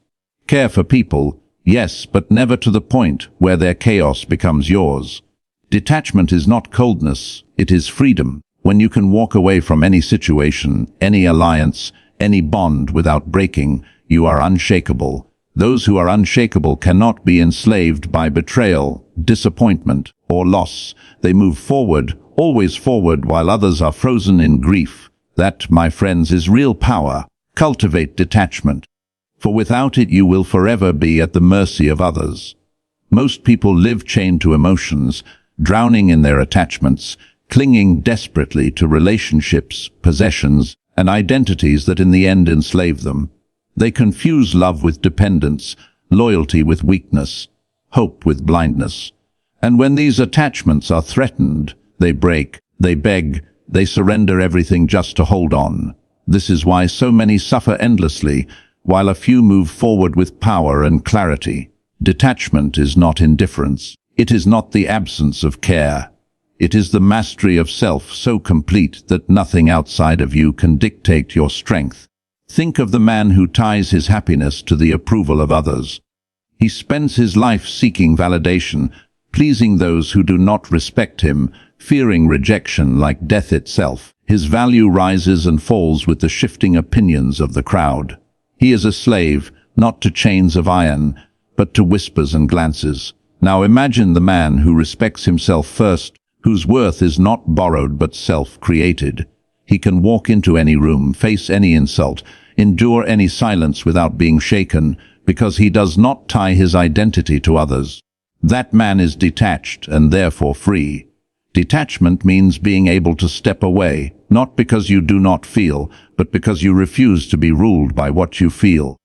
Care for people, yes, but never to the point where their chaos becomes yours. Detachment is not coldness, it is freedom. When you can walk away from any situation, any alliance, any bond without breaking, you are unshakable. Those who are unshakable cannot be enslaved by betrayal, disappointment, or loss. They move forward, always forward, while others are frozen in grief. That, my friends, is real power. Cultivate detachment. For without it you will forever be at the mercy of others. Most people live chained to emotions, drowning in their attachments, clinging desperately to relationships, possessions, and identities that in the end enslave them. They confuse love with dependence, loyalty with weakness, hope with blindness. And when these attachments are threatened, they break, they beg, they surrender everything just to hold on. This is why so many suffer endlessly, while a few move forward with power and clarity. Detachment is not indifference. It is not the absence of care. It is the mastery of self so complete that nothing outside of you can dictate your strength. Think of the man who ties his happiness to the approval of others. He spends his life seeking validation, pleasing those who do not respect him, fearing rejection like death itself. His value rises and falls with the shifting opinions of the crowd. He is a slave, not to chains of iron, but to whispers and glances. Now imagine the man who respects himself first, whose worth is not borrowed but self-created. He can walk into any room, face any insult, endure any silence without being shaken, because he does not tie his identity to others. That man is detached and therefore free. Detachment means being able to step away, not because you do not feel, but because you refuse to be ruled by what you feel.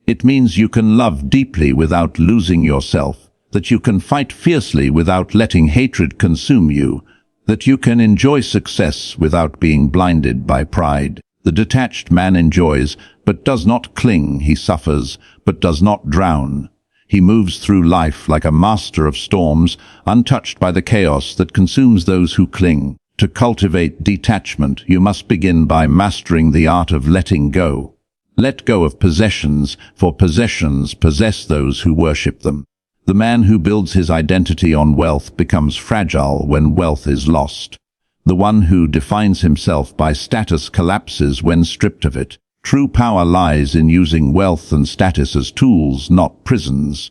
It means you can love deeply without losing yourself, that you can fight fiercely without letting hatred consume you, that you can enjoy success without being blinded by pride. The detached man enjoys, but does not cling. He suffers, but does not drown. He moves through life like a master of storms, untouched by the chaos that consumes those who cling. To cultivate detachment, you must begin by mastering the art of letting go. Let go of possessions, for possessions possess those who worship them. The man who builds his identity on wealth becomes fragile when wealth is lost. The one who defines himself by status collapses when stripped of it. True power lies in using wealth and status as tools, not prisons.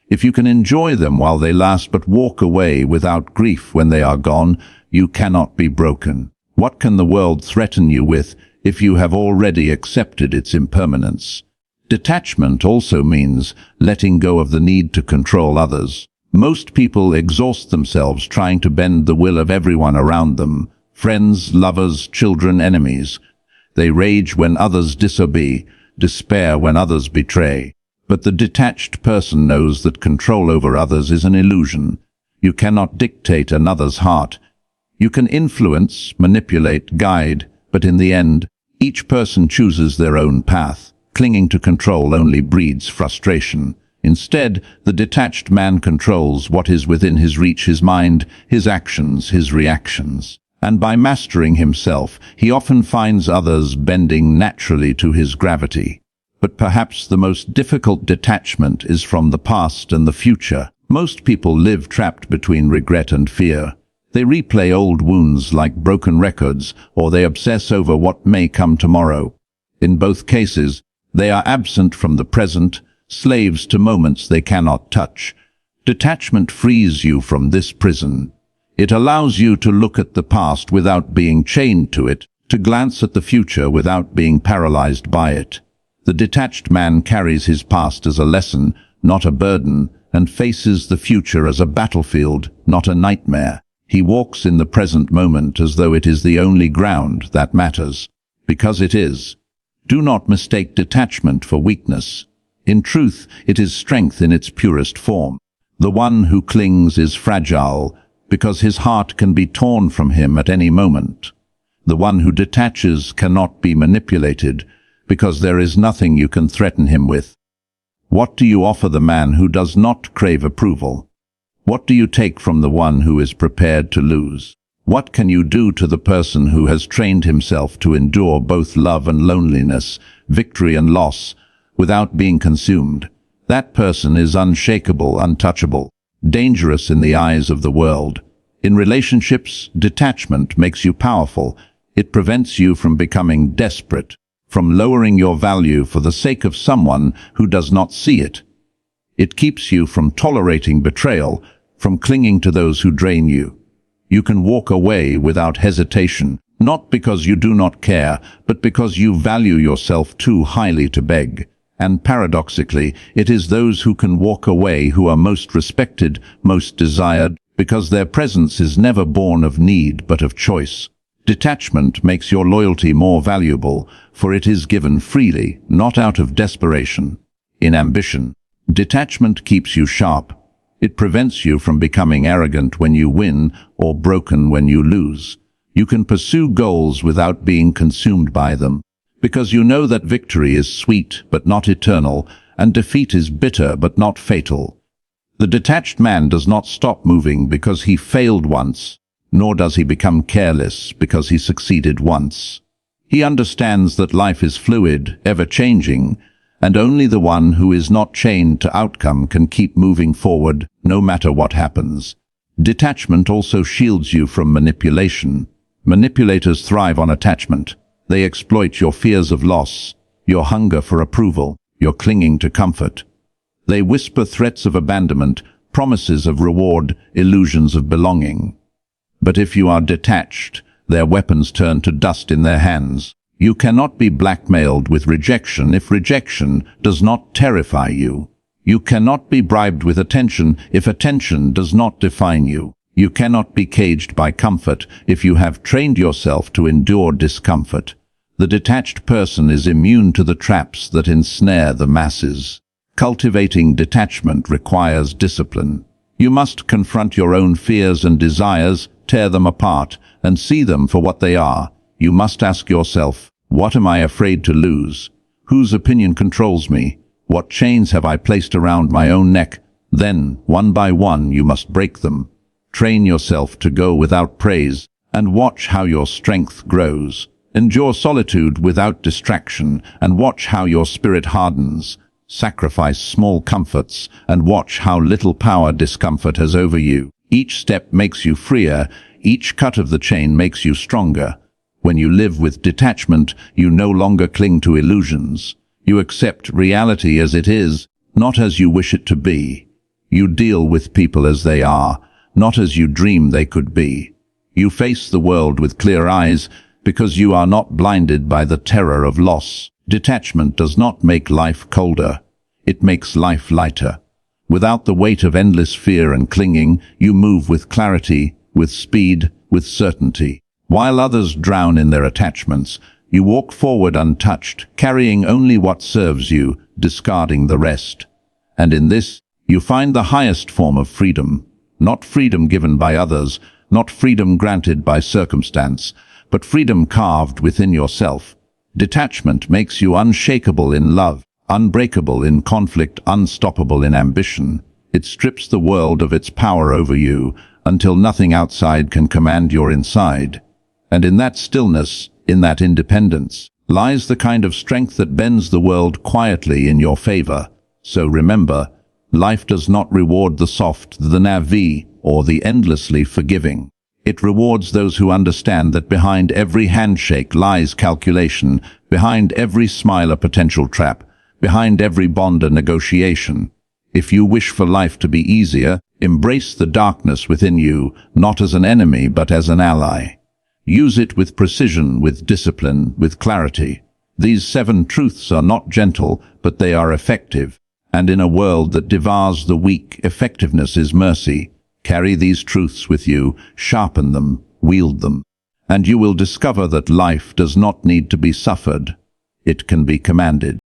If you can enjoy them while they last but walk away without grief when they are gone, you cannot be broken. What can the world threaten you with if you have already accepted its impermanence? Detachment also means letting go of the need to control others. Most people exhaust themselves trying to bend the will of everyone around them, friends, lovers, children, enemies. They rage when others disobey, despair when others betray. But the detached person knows that control over others is an illusion. You cannot dictate another's heart. You can influence, manipulate, guide, but in the end, each person chooses their own path. Clinging to control only breeds frustration. Instead, the detached man controls what is within his reach, his mind, his actions, his reactions. And by mastering himself, he often finds others bending naturally to his gravity. But perhaps the most difficult detachment is from the past and the future. Most people live trapped between regret and fear. They replay old wounds like broken records, or they obsess over what may come tomorrow. In both cases, they are absent from the present, slaves to moments they cannot touch. Detachment frees you from this prison. It allows you to look at the past without being chained to it, to glance at the future without being paralyzed by it. The detached man carries his past as a lesson, not a burden, and faces the future as a battlefield, not a nightmare. He walks in the present moment as though it is the only ground that matters, because it is. Do not mistake detachment for weakness. In truth, it is strength in its purest form. The one who clings is fragile, because his heart can be torn from him at any moment. The one who detaches cannot be manipulated, because there is nothing you can threaten him with. What do you offer the man who does not crave approval? What do you take from the one who is prepared to lose? What can you do to the person who has trained himself to endure both love and loneliness, victory and loss, without being consumed? That person is unshakable, untouchable, dangerous in the eyes of the world. In relationships, detachment makes you powerful. It prevents you from becoming desperate, from lowering your value for the sake of someone who does not see it. It keeps you from tolerating betrayal, from clinging to those who drain you. You can walk away without hesitation, not because you do not care, but because you value yourself too highly to beg. And paradoxically, it is those who can walk away who are most respected, most desired, because their presence is never born of need but of choice. Detachment makes your loyalty more valuable, for it is given freely, not out of desperation. In ambition, detachment keeps you sharp. It prevents you from becoming arrogant when you win or broken when you lose. You can pursue goals without being consumed by them, because you know that victory is sweet but not eternal, and defeat is bitter but not fatal. The detached man does not stop moving because he failed once, nor does he become careless because he succeeded once. He understands that life is fluid, ever-changing, and only the one who is not chained to outcome can keep moving forward no matter what happens. Detachment also shields you from manipulation. Manipulators thrive on attachment. They exploit your fears of loss, your hunger for approval, your clinging to comfort. They whisper threats of abandonment, promises of reward, illusions of belonging. But if you are detached, their weapons turn to dust in their hands. You cannot be blackmailed with rejection if rejection does not terrify you. You cannot be bribed with attention if attention does not define you. You cannot be caged by comfort if you have trained yourself to endure discomfort. The detached person is immune to the traps that ensnare the masses. Cultivating detachment requires discipline. You must confront your own fears and desires, tear them apart, and see them for what they are. You must ask yourself, what am I afraid to lose? Whose opinion controls me? What chains have I placed around my own neck? Then, one by one, you must break them. Train yourself to go without praise, and watch how your strength grows. Endure solitude without distraction, and watch how your spirit hardens. Sacrifice small comforts, and watch how little power discomfort has over you. Each step makes you freer, each cut of the chain makes you stronger. When you live with detachment, you no longer cling to illusions. You accept reality as it is, not as you wish it to be. You deal with people as they are, not as you dream they could be. You face the world with clear eyes, because you are not blinded by the terror of loss. Detachment does not make life colder. It makes life lighter. Without the weight of endless fear and clinging, you move with clarity, with speed, with certainty. While others drown in their attachments, you walk forward untouched, carrying only what serves you, discarding the rest. And in this, you find the highest form of freedom. Not freedom given by others, not freedom granted by circumstance, but freedom carved within yourself. Detachment makes you unshakable in love, unbreakable in conflict, unstoppable in ambition. It strips the world of its power over you, until nothing outside can command your inside. And in that stillness, in that independence, lies the kind of strength that bends the world quietly in your favor. So remember, life does not reward the soft, the naïve, or the endlessly forgiving. It rewards those who understand that behind every handshake lies calculation, behind every smile a potential trap, behind every bond a negotiation. If you wish for life to be easier, embrace the darkness within you, not as an enemy but as an ally. Use it with precision, with discipline, with clarity. These 7 truths are not gentle, but they are effective. And in a world that devours the weak, effectiveness is mercy. Carry these truths with you, sharpen them, wield them. And you will discover that life does not need to be suffered. It can be commanded.